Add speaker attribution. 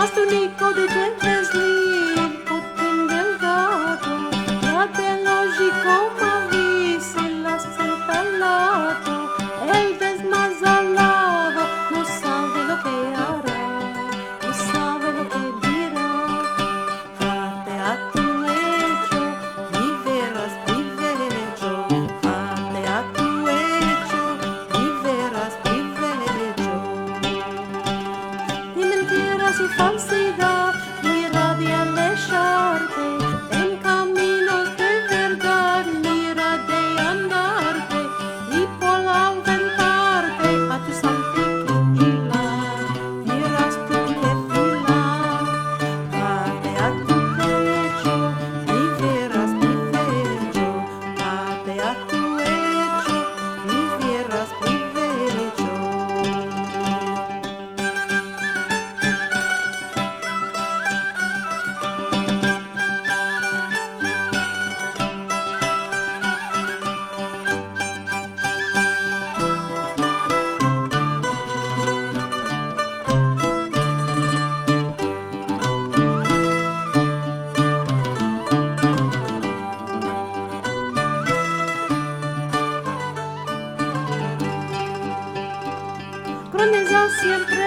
Speaker 1: bastonico de dientes lin, putin delgado, la biologico mavis y la centalato, el desmazalado no sabe lo que hará, no sabe lo que dirá. Fate a tu hecho, viverás privilegio. Fate a tu hecho, viverás privilegio. Y mentiras y falsidad mira de alejarte, en caminos de verdad mira de andarte, y por aumentarte a tu santificar, dirás tú que filar. Fate a tu hecho, viverás privilegio. Fate a tu hecho, viverás privilegio. Grandeza siempre